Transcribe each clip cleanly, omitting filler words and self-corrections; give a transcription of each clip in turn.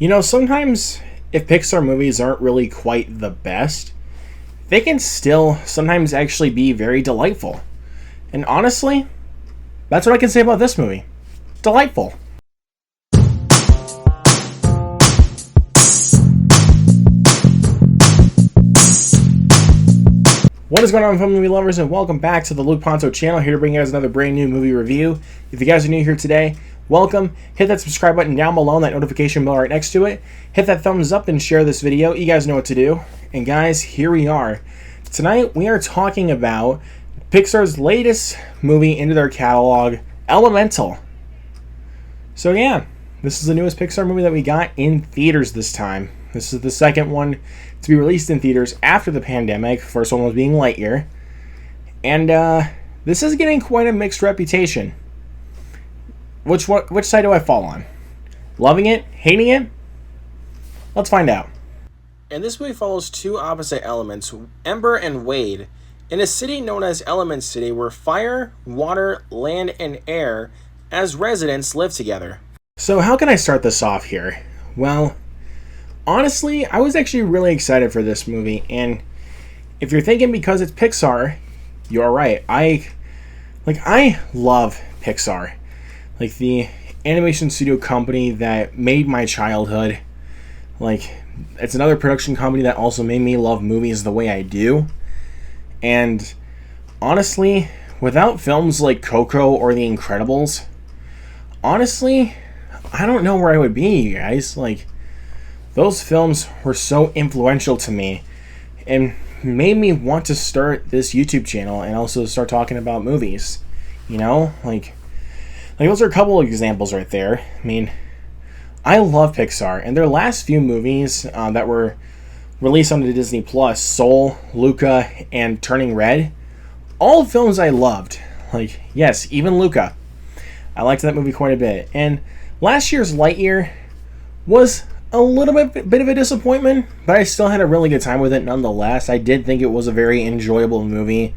Sometimes if Pixar movies aren't really quite the best, they can still sometimes actually be very delightful. And honestly, that's what I can say about this movie. Delightful. What is going on, film movie lovers, and welcome back to the Luke Ponto channel, here to bring you guys another brand new movie review. If you guys are new here today, welcome. Hit that subscribe button down below and that notification bell right next to it. Hit that thumbs up and share this video. You guys know what to do. And guys, here we are. Tonight we are talking about Pixar's latest movie into their catalog, Elemental. So yeah, this is the newest Pixar movie that we got in theaters this time. This is the second one to be released in theaters after the pandemic. First one was being Lightyear. And this is getting quite a mixed reputation. Which side do I fall on? Loving it? Hating it? Let's find out. And this movie follows two opposite elements, Ember and Wade, in a city known as Element City, where fire, water, land, and air as residents live together. So how can I start this off here? Well, honestly, I was actually really excited for this movie, and if you're thinking because it's Pixar, you're right. I love Pixar. Like, the animation studio company that made my childhood. Like, it's another production company that also made me love movies the way I do. And honestly, without films like Coco or The Incredibles, honestly, I don't know where I would be, you guys. Like, those films were so influential to me and made me want to start this YouTube channel and also start talking about movies. You know, like those are a couple of examples right there. I mean, I love Pixar, and their last few movies that were released on the Disney Plus, Soul, Luca, and Turning Red, all films I loved. Like, yes, even Luca. I liked that movie quite a bit. And last year's Lightyear was a little bit of a disappointment, but I still had a really good time with it nonetheless. I did think it was a very enjoyable movie,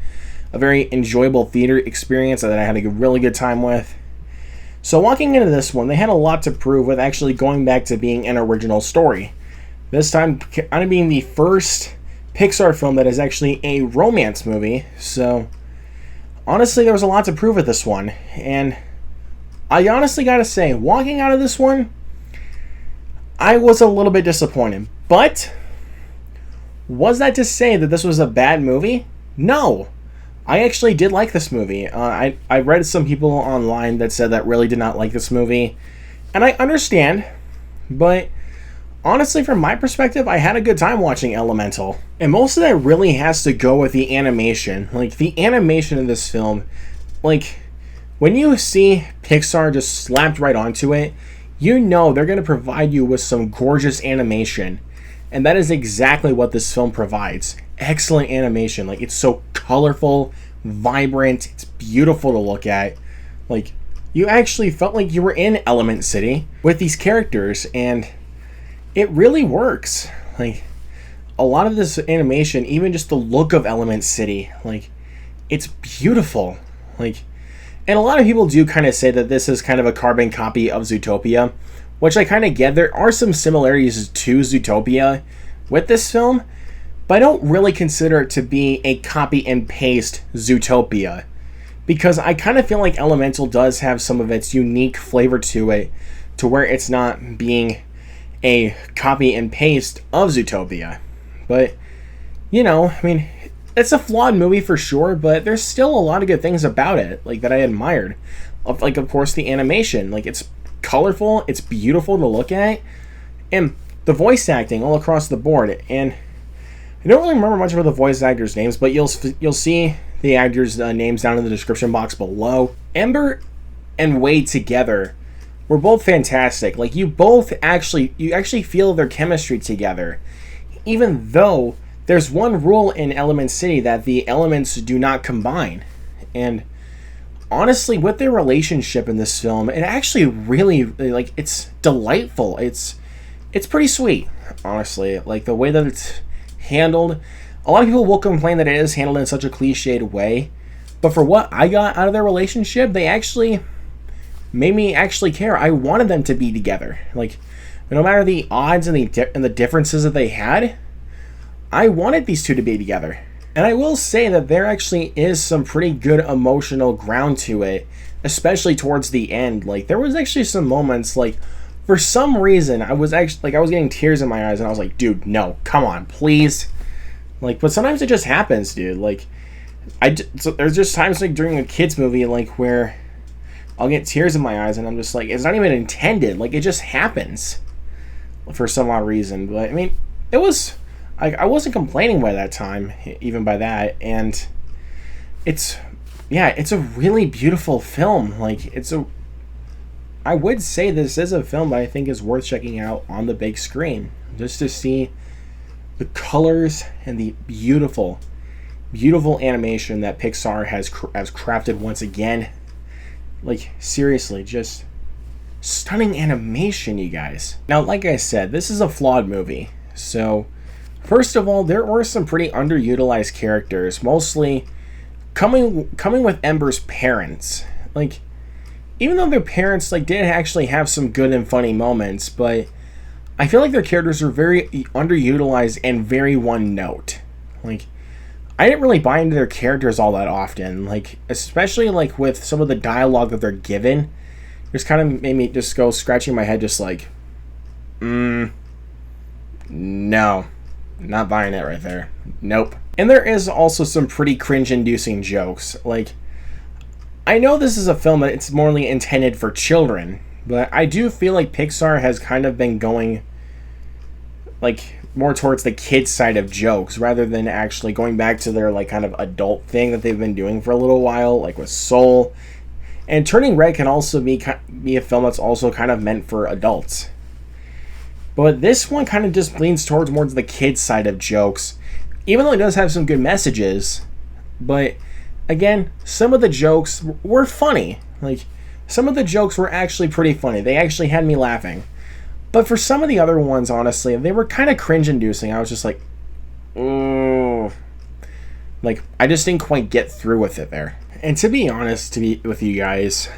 a very enjoyable theater experience that I had a really good time with. So walking into this one, they had a lot to prove with actually going back to being an original story. This time, kind of being the first Pixar film that is actually a romance movie. So honestly, there was a lot to prove with this one. And I honestly gotta say, walking out of this one, I was a little bit disappointed. But was that to say that this was a bad movie? No. I actually did like this movie. I read some people online that said that really did not like this movie. And I understand. But honestly, from my perspective, I had a good time watching Elemental. And most of that really has to go with the animation. Like, the animation in this film, like, when you see Pixar just slapped right onto it, you know they're going to provide you with some gorgeous animation. And that is exactly what this film provides. Excellent animation. Like, it's so colorful, vibrant, it's beautiful to look at. Like, you actually felt like you were in Element City with these characters, and it really works. Like, a lot of this animation, even just the look of Element City, like, it's beautiful. Like, and a lot of people do kind of say that this is kind of a carbon copy of Zootopia, which I kind of get. There are some similarities to Zootopia with this film, but I don't really consider it to be a copy and paste Zootopia, because I kind of feel like Elemental does have some of its unique flavor to it, to where it's not being a copy and paste of Zootopia. But, you know, I mean, it's a flawed movie for sure, but there's still a lot of good things about it, like, that I admired. Like, of course, the animation. Like, it's colorful, it's beautiful to look at, and the voice acting all across the board. And I don't really remember much about the voice actors' names, but you'll see the actors' names down in the description box below. Ember and Wade together were both fantastic. Like, you actually feel their chemistry together, even though there's one rule in Element City that the elements do not combine. And honestly, with their relationship in this film, it actually really, like, it's delightful. It's pretty sweet, honestly. Like, the way that it's handled, a lot of people will complain that it is handled in such a cliched way, but for what I got out of their relationship, they actually made me actually care. I wanted them to be together. Like, no matter the odds and the differences that they had, I wanted these two to be together. And I will say that there actually is some pretty good emotional ground to it, especially towards the end. Like, there was actually some moments, like, for some reason, I was getting tears in my eyes, and I was like, dude, no, come on, please. Like, but sometimes it just happens, dude. Like, so there's just times, like, during a kid's movie, like, where I'll get tears in my eyes, and I'm just like, it's not even intended. Like, it just happens for some odd reason. But, I mean, it was... I wasn't complaining by that time, even by that, and it's a really beautiful film. Like, I would say this is a film that I think is worth checking out on the big screen, just to see the colors and the beautiful, beautiful animation that Pixar has crafted once again. Like, seriously, just stunning animation, you guys. Now, like I said, this is a flawed movie, so... First of all, there were some pretty underutilized characters, mostly coming with Ember's parents. Like, even though their parents did actually have some good and funny moments, but I feel like their characters are very underutilized and very one note. Like, I didn't really buy into their characters all that often. Like, especially with some of the dialogue that they're given, just kind of made me just go scratching my head, just like, no. Not buying it right there. Nope. And there is also some pretty cringe-inducing jokes. Like, I know this is a film that it's morely intended for children, but I do feel like Pixar has kind of been going, more towards the kids' side of jokes, rather than actually going back to their, kind of adult thing that they've been doing for a little while, like with Soul. And Turning Red can also be a film that's also kind of meant for adults. But this one kind of just leans towards more the kids' side of jokes, even though it does have some good messages. But, again, some of the jokes were funny. Like, some of the jokes were actually pretty funny. They actually had me laughing. But for some of the other ones, honestly, they were kind of cringe-inducing. I was just like, ooh. Like, I just didn't quite get through with it there. And to be honest with you guys,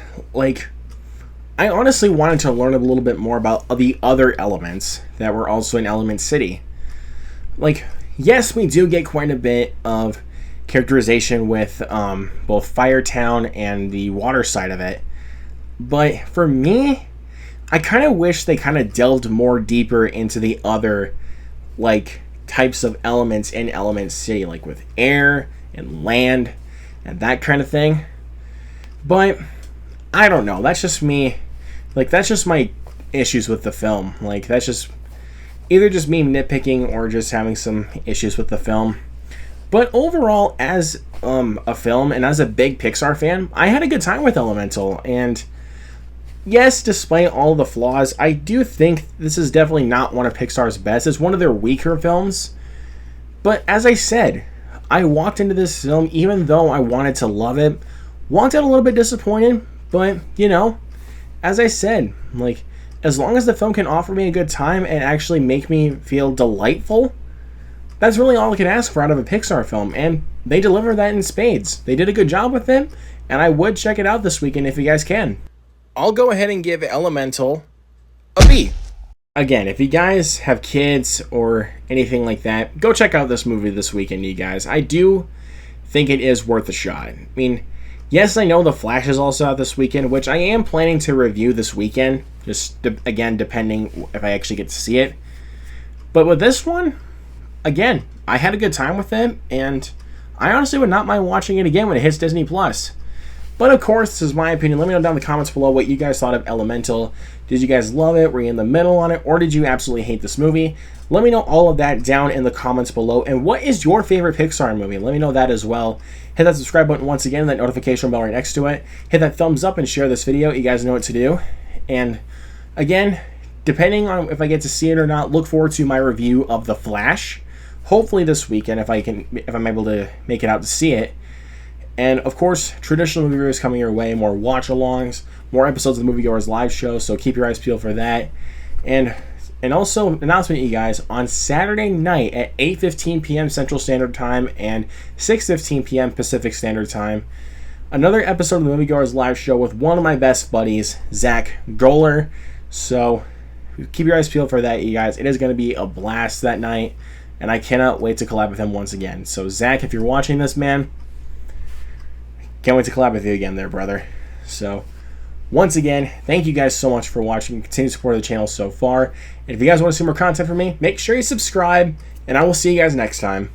I honestly wanted to learn a little bit more about the other elements that were also in Element City. Yes, we do get quite a bit of characterization with both Firetown and the water side of it. But for me, I kind of wish they kind of delved more deeper into the other, types of elements in Element City, with air and land and that kind of thing. But I don't know. That's just me. That's just my issues with the film. That's just either just me nitpicking or just having some issues with the film. But overall, as a film and as a big Pixar fan, I had a good time with Elemental. And yes, despite all the flaws, I do think this is definitely not one of Pixar's best. It's one of their weaker films. But as I said, I walked into this film, even though I wanted to love it, walked out a little bit disappointed. But, as I said, as long as the film can offer me a good time and actually make me feel delightful, that's really all I can ask for out of a Pixar film, and they deliver that in spades. They did a good job with it, and I would check it out this weekend if you guys can. I'll go ahead and give Elemental a B. Again, if you guys have kids or anything like that, go check out this movie this weekend, you guys. I do think it is worth a shot. I mean, yes, I know The Flash is also out this weekend, which I am planning to review this weekend, just again, depending if I actually get to see it. But with this one, again, I had a good time with it, and I honestly would not mind watching it again when it hits Disney+. But of course, this is my opinion. Let me know down in the comments below what you guys thought of Elemental. Did you guys love it? Were you in the middle on it? Or did you absolutely hate this movie? Let me know all of that down in the comments below. And what is your favorite Pixar movie? Let me know that as well. Hit that subscribe button once again, that notification bell right next to it. Hit that thumbs up and share this video. You guys know what to do. And again, depending on if I get to see it or not, look forward to my review of The Flash. Hopefully this weekend, if I'm able to make it out to see it. And of course, traditional movie reviews coming your way, more watch-alongs, more episodes of the Moviegoers live show, so keep your eyes peeled for that. And also, announcement, you guys, on Saturday night at 8:15 p.m. Central Standard Time and 6:15 p.m. Pacific Standard Time, another episode of the Moviegoers live show with one of my best buddies, Zach Goller. So keep your eyes peeled for that, you guys. It is going to be a blast that night, and I cannot wait to collab with him once again. So, Zach, if you're watching this, man, can't wait to collab with you again there, brother. So, once again, thank you guys so much for watching and continue to support the channel so far. And if you guys want to see more content from me, make sure you subscribe, and I will see you guys next time.